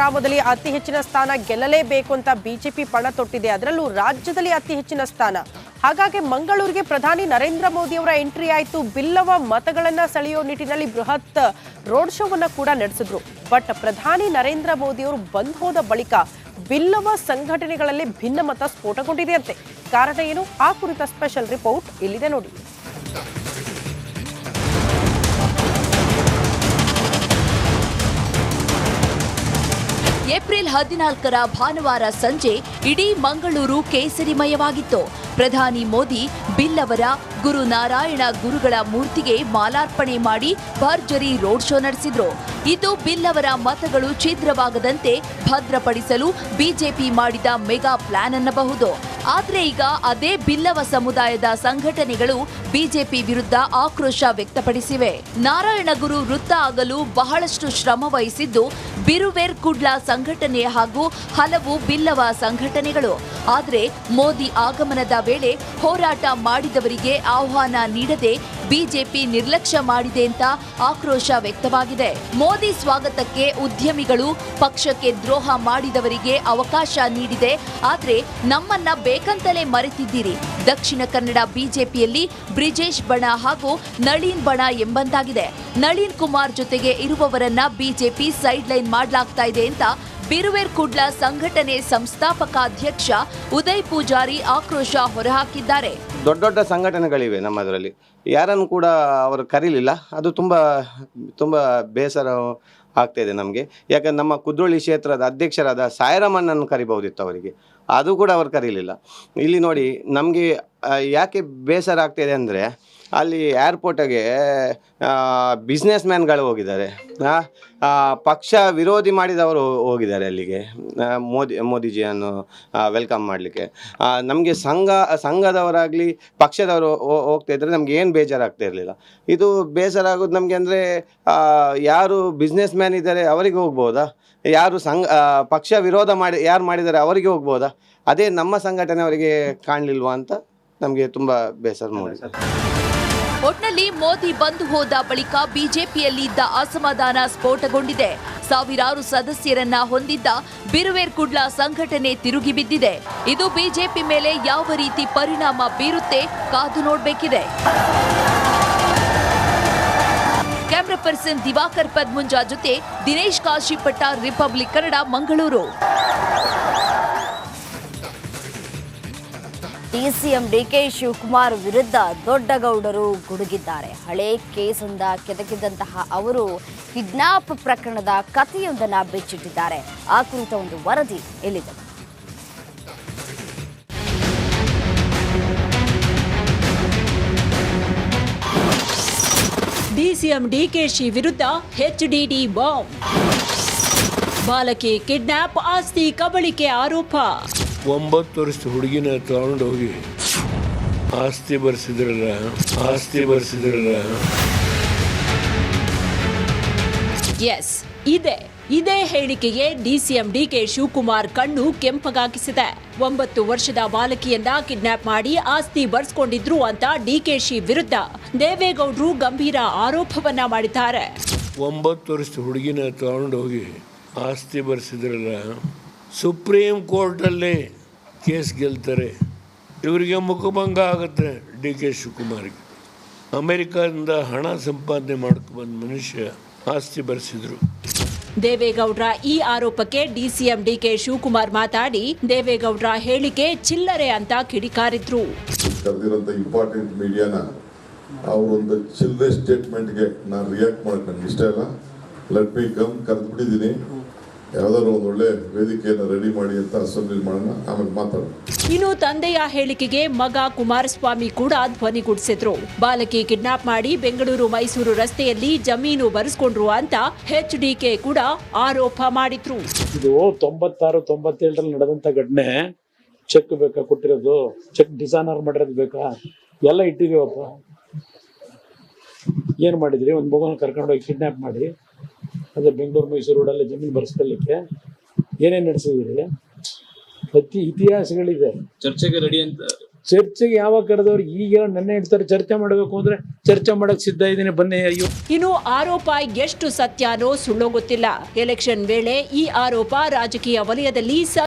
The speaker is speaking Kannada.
ಸಂಗ್ರಾಮದಲ್ಲಿ ಅತಿ ಹೆಚ್ಚಿನ ಸ್ಥಾನ ಗೆಲ್ಲಲೇಬೇಕು ಅಂತ ಬಿಜೆಪಿ ಪಣ ತೊಟ್ಟಿದೆ. ಅದರಲ್ಲೂ ರಾಜ್ಯದಲ್ಲಿ ಅತಿ ಹೆಚ್ಚಿನ ಸ್ಥಾನ. ಹಾಗಾಗಿ ಮಂಗಳೂರಿಗೆ ಪ್ರಧಾನಿ ನರೇಂದ್ರ ಮೋದಿ ಅವರ ಎಂಟ್ರಿ ಆಯಿತು. ಬಿಲ್ಲವ ಮತಗಳನ್ನ ಸೆಳೆಯೋ ನಿಟ್ಟಿನಲ್ಲಿ ಬೃಹತ್ ರೋಡ್ ಶೋವನ್ನ ಕೂಡ ನಡೆಸಿದ್ರು. ಬಟ್ ಪ್ರಧಾನಿ ನರೇಂದ್ರ ಮೋದಿ ಅವರು ಬಂದ್ ಹೋದ ಬಳಿಕ ಬಿಲ್ಲವ ಸಂಘಟನೆಗಳಲ್ಲಿ ಭಿನ್ನಮತ ಸ್ಫೋಟಗೊಂಡಿದೆಯಂತೆ. ಕಾರಣ ಏನು? ಆ ಕುರಿತ ಸ್ಪೆಷಲ್ ರಿಪೋರ್ಟ್ ಇಲ್ಲಿದೆ ನೋಡಿ. ಏಪ್ರಿಲ್ 14ರ ಭಾನುವಾರ ಸಂಜೆ ಇಡೀ ಮಂಗಳೂರು ಕೇಸರಿಮಯವಾಗಿತ್ತು. ಪ್ರಧಾನಿ ಮೋದಿ ಬಿಲ್ಲವರ ಗುರು ನಾರಾಯಣ ಗುರುಗಳ ಮೂರ್ತಿಗೆ ಮಾಲಾರ್ಪಣೆ ಮಾಡಿ ಭರ್ಜರಿ ರೋಡ್ ಶೋ ನಡೆಸಿದ್ರು. ಇದು ಬಿಲ್ಲವರ ಮತಗಳು ಛಿದ್ರವಾಗದಂತೆ ಭದ್ರಪಡಿಸಲು ಬಿಜೆಪಿ ಮಾಡಿದ ಮೆಗಾ ಪ್ಲಾನ್ ಅನ್ನಬಹುದು. ಆದ್ರೆ ಈಗ ಅದೇ ಬಿಲ್ಲವ ಸಮುದಾಯದ ಸಂಘಟನೆಗಳು ಬಿಜೆಪಿ ವಿರುದ್ಧ ಆಕ್ರೋಶ ವ್ಯಕ್ತಪಡಿಸಿವೆ. ನಾರಾಯಣಗುರು ವೃತ್ತ ಆಗಲು ಬಹಳಷ್ಟು ಶ್ರಮ ವಹಿಸಿದ್ದು ಬಿರುವೇರ್ ಕುಡ್ಲ ಸಂಘಟನೆ ಹಾಗೂ ಹಲವು ಬಿಲ್ಲವ ಸಂಘಟನೆಗಳು. ಆದ್ರೆ ಮೋದಿ ಆಗಮನದ ವೇಳೆ ಹೋರಾಟ ಮಾಡಿದವರಿಗೆ ಆಹ್ವಾನ ನೀಡದೆ ಬಿಜೆಪಿ ನಿರ್ಲಕ್ಷ್ಯ ಮಾಡಿದೆ ಅಂತ ಆಕ್ರೋಶ ವ್ಯಕ್ತವಾಗಿದೆ. ಮೋದಿ ಸ್ವಾಗತಕ್ಕೆ ಉದ್ಯಮಿಗಳು ಪಕ್ಷಕ್ಕೆ ದ್ರೋಹ ಮಾಡಿದವರಿಗೆ ಅವಕಾಶ ನೀಡಿದೆ. ಆದ್ರೆ ನಮ್ಮನ್ನ ಬೇಕಂತಲೇ ಮರೆತಿದ್ದೀರಿ. ದಕ್ಷಿಣ ಕನ್ನಡ ಬಿಜೆಪಿಯಲ್ಲಿ ಬ್ರಿಜೇಶ್ ಬಣ ಹಾಗೂ ನಳೀನ್ ಬಣ ಎಂಬಂತಾಗಿದೆ. ನಳೀನ್ ಕುಮಾರ್ ಜೊತೆಗೆ ಇರುವವರನ್ನ ಬಿಜೆಪಿ ಸೈಡ್ ಲೈನ್ ಮಾಡಲಾಗ್ತಾ ಇದೆ ಅಂತ ಬಿರುವೇರ್ ಕುಡ್ಲ ಸಂಘಟನೆ ಸಂಸ್ಥಾಪಕ ಅಧ್ಯಕ್ಷ ಉದಯ್ ಪೂಜಾರಿ ಆಕ್ರೋಶ ಹೊರಹಾಕಿದ್ದಾರೆ. ದೊಡ್ಡ ದೊಡ್ಡ ಸಂಘಟನೆಗಳಿವೆ ನಮ್ಮದರಲ್ಲಿ, ಯಾರನ್ನು ಕೂಡ ಅವರು ಕರೀಲಿಲ್ಲ. ಅದು ತುಂಬ ಬೇಸರ ಆಗ್ತಾ ಇದೆ ನಮಗೆ. ಯಾಕಂದ್ರೆ ನಮ್ಮ ಕುದ್ರೋಳಿ ಕ್ಷೇತ್ರದ ಅಧ್ಯಕ್ಷರಾದ ಸಾಯಿರಾಮಣ್ಣನ್ನು ಕರಿಬಹುದಿತ್ತು ಅವರಿಗೆ, ಅದು ಕೂಡ ಅವರು ಕರೀಲಿಲ್ಲ. ಇಲ್ಲಿ ನೋಡಿ ನಮಗೆ ಯಾಕೆ ಬೇಸರ ಆಗ್ತಾಯಿದೆ ಅಂದರೆ ಅಲ್ಲಿ ಏರ್ಪೋರ್ಟಿಗೆ ಬಿಸ್ನೆಸ್ ಮ್ಯಾನ್ಗಳು ಹೋಗಿದ್ದಾರೆ, ಪಕ್ಷ ವಿರೋಧಿ ಮಾಡಿದವರು ಹೋಗಿದ್ದಾರೆ ಅಲ್ಲಿಗೆ ಮೋದಿಜಿಯನ್ನು ವೆಲ್ಕಮ್ ಮಾಡಲಿಕ್ಕೆ. ನಮಗೆ ಸಂಘದವರಾಗಲಿ ಪಕ್ಷದವರು ಹೋಗ್ತಾ ಇದ್ದರೆ ನಮ್ಗೆ ಏನು ಬೇಜಾರಾಗ್ತಾ ಇರಲಿಲ್ಲ. ಇದು ಬೇಸರ ಆಗೋದು ನಮಗೆ ಅಂದರೆ ಯಾರು ಬಿಸ್ನೆಸ್ ಮ್ಯಾನ್ ಇದ್ದಾರೆ ಅವರಿಗೆ ಹೋಗ್ಬೋದಾ, ಯಾರು ಪಕ್ಷ ವಿರೋಧ ಯಾರು ಮಾಡಿದ್ದಾರೆ ಅವರಿಗೆ ಹೋಗ್ಬೋದಾ, ಅದೇ ನಮ್ಮ ಸಂಘಟನೆ ಅವರಿಗೆ ಕಾಣಲಿಲ್ವಾ ಅಂತ ನಮಗೆ ತುಂಬ ಬೇಸರ ಮೂಡಿದೆ. ಒಟ್ನಲ್ಲಿ ಮೋದಿ ಬಂದು ಹೋದ ಬಳಿಕ ಬಿಜೆಪಿಯಲ್ಲಿ ಇದ್ದ ಅಸಮಾಧಾನ ಸ್ಫೋಟಗೊಂಡಿದೆ. ಸಾವಿರಾರು ಸದಸ್ಯರನ್ನ ಹೊಂದಿದ್ದ ಬಿರುವೇರ್ ಕುಡ್ಲ ಸಂಘಟನೆ ತಿರುಗಿ ಬಿದ್ದಿದೆ. ಇದು ಬಿಜೆಪಿ ಮೇಲೆ ಯಾವ ರೀತಿ ಪರಿಣಾಮ ಬೀರುತ್ತೆ ಕಾದು ನೋಡಬೇಕಿದೆ. ಕ್ಯಾಮರಾ ಪರ್ಸನ್ ದಿವಾಕರ್ ಪದ್ಮುಂಜಾ ಜೊತೆ Dinesh Kashipatta, republic Kannada, Mangaluru. DCM DK Shivakumar ವಿರುದ್ಧ ದೊಡ್ಡಗೌಡರು ಗುಡುಗಿದ್ದಾರೆ. ಹಳೆ ಕೇಸೊಂದ ಕೆದಕಿದಂತಹ ಅವರು ಕಿಡ್ನಾಪ್ ಪ್ರಕರಣದ ಕಥೆಯೊಂದನ್ನು ಬಿಚ್ಚಿಟ್ಟಿದ್ದಾರೆ. ಆ ಕುರಿತ ಒಂದು ವರದಿ ಎಲ್ಲಿದೆ? ಡಿಸಿಎಂ ಡಿಕೆಶಿ ವಿರುದ್ಧ ಎಚ್ಡಿಡಿ ಬಾಂಬ್. ಬಾಲಕಿ ಕಿಡ್ನಾಪ್, ಆಸ್ತಿ ಕಬಳಿಕೆ ಆರೋಪ. 9 ವರ್ಷದ ಹುಡುಗಿನ ತಗೊಂಡು ಹೋಗಿ ಆಸ್ತಿ ಬರ್ಸಿದ್ರಲ್ಲ. ಎಸ್, ಇದೇ ಹೇಳಿಕೆಗೆ ಡಿಸಿಎಂ ಡಿಕೆ ಶಿವಕುಮಾರ್ ಕಣ್ಣು ಕೆಂಪಗಾಗಿಸಿದೆ. 9 ವರ್ಷದ ಬಾಲಕಿಯನ್ನ ಕಿಡ್ನಾಪ್ ಮಾಡಿ ಆಸ್ತಿ ಬರ್ಸ್ಕೊಂಡಿದ್ರು ಅಂತ ಡಿಕೆಶಿ ವಿರುದ್ಧ ದೇವೇಗೌಡರು ಗಂಭೀರ ಆರೋಪವನ್ನ ಮಾಡಿದ್ದಾರೆ. 9 ವರ್ಷದ ಹುಡುಗಿನ ತಗೊಂಡು ಹೋಗಿ ಆಸ್ತಿ ಬರ್ಸಿದ್ರಲ್ಲ. ಸುಪ್ರೀಂ ಕೋರ್ಟಲ್ಲಿ ಕೇಸ್ ಗೆಲ್ತಾರೆ, ಇವರಿಗೆ ಮುಖಭಂಗ ಆಗುತ್ತೆ. ಡಿ ಕೆ ಶಿವಕುಮಾರ್ಗೆ ಅಮೆರಿಕದಿಂದ ಹಣ ಸಂಪಾದನೆ ಮಾಡ್ಕೊಂಡ್ಬಂದ ಮನುಷ್ಯ ಆಸ್ತಿ ಬರ್ಸಿದ್ರು. ದೇವೇಗೌಡರ ಈ ಆರೋಪಕ್ಕೆ ಡಿಸಿಎಂ ಡಿಕೆ ಶಿವಕುಮಾರ್ ಮಾತಾಡಿ ದೇವೇಗೌಡರ ಹೇಳಿಕೆ ಚಿಲ್ಲರೆ ಅಂತ ಕಿಡಿಕಾರಿದ್ರು. ಇಂಪಾರ್ಟೆಂಟ್ ಮೀಡಿಯಾನ ಅವರೊಂದು ಚಿಲ್ಲರೆ ಸ್ಟೇಟ್ಮೆಂಟ್ಗೆ ನಾನು ರಿಯಾಕ್ಟ್ ಮಾಡಕ್ಕೆ ನನಗೆ ಇಷ್ಟ ಇಲ್ಲ. ಲೆಟ್ ಮಿ ಕಮ್, ಕರೆದ್ಬಿಟ್ಟಿದ್ದೀನಿ. ಯಾವ್ದಾದ್ರು ಒಂದು ಒಳ್ಳೆ ವೇದಿಕೆಯನ್ನು ರೆಡಿ ಮಾಡಿ ಅಂತ ಅಸೆಂಬ್ಲಿ ಮಾಡೋಣ, ಆಮೇಲೆ ಮಾತಾಡೋಣ. ಇನ್ನು ತಂದೆಯ ಹೇಳಿಕೆಗೆ ಮಗ ಕುಮಾರಸ್ವಾಮಿ ಕೂಡ ಧ್ವನಿಗೂಡಿಸಿದ್ರು. ಬಾಲಕಿ ಕಿಡ್ನಾಪ್ ಮಾಡಿ ಬೆಂಗಳೂರು ಮೈಸೂರು ರಸ್ತೆಯಲ್ಲಿ ಜಮೀನು ಬರೆಸ್ಕೊಂಡ್ರು ಅಂತ ಎಚ್ಡಿಕೆ ಕೂಡ ಆರೋಪ ಮಾಡಿದ್ರು. ಇದು 96-97 ನಡೆದಂತ ಘಟನೆ. ಚೆಕ್ ಬೇಕಾ ಕೊಟ್ಟಿರೋದು? ಚೆಕ್ ಡಿಸಾನರ್ ಮಾಡಿರೋದು ಬೇಕಾ? ಎಲ್ಲ ಇಟ್ಟಿದೀವಪ್ಪ. ಏನ್ ಮಾಡಿದ್ರಿ? ಒಂದು ಮಗುನ ಕರ್ಕೊಂಡೋಗಿ ಕಿಡ್ನಾಪ್ ಮಾಡಿ ಅದೇ ಬೆಂಗಳೂರು ಮೈಸೂರು ರೋಡಲ್ಲಿ ಜಮೀನು ಬರ್ಸ್ಕೊಳ್ಳಿಕ್ಕೆ ಏನೇನು ನಡೆಸಿದ್ದೀರಿ? ಇತಿಹಾಸಗಳಿದೆ. ಚರ್ಚೆಗೆ ರೆಡಿ ಅಂತ ಚರ್ಚೆಗೆ ಯಾವಾಗ ಕರೆದವ್ರು ಈಗ ನೆನ್ನೆ ಹೇಳ್ತಾರೆ ಚರ್ಚೆ ಮಾಡಬೇಕು ಅಂದ್ರೆ ಚರ್ಚೆ ಮಾಡಕ್ ಸಿದ್ಧ ಇದ್ದೀನಿ ಬನ್ನಿ. ಅಯ್ಯೋ, ಇನ್ನು ಆರೋಪ ಎಷ್ಟು ಸತ್ಯನೋ ಸುಳ್ಳೋ ಗೊತ್ತಿಲ್ಲ. ಎಲೆಕ್ಷನ್ ವೇಳೆ ಈ ಆರೋಪ ರಾಜಕೀಯ ವಲಯದಲ್ಲಿ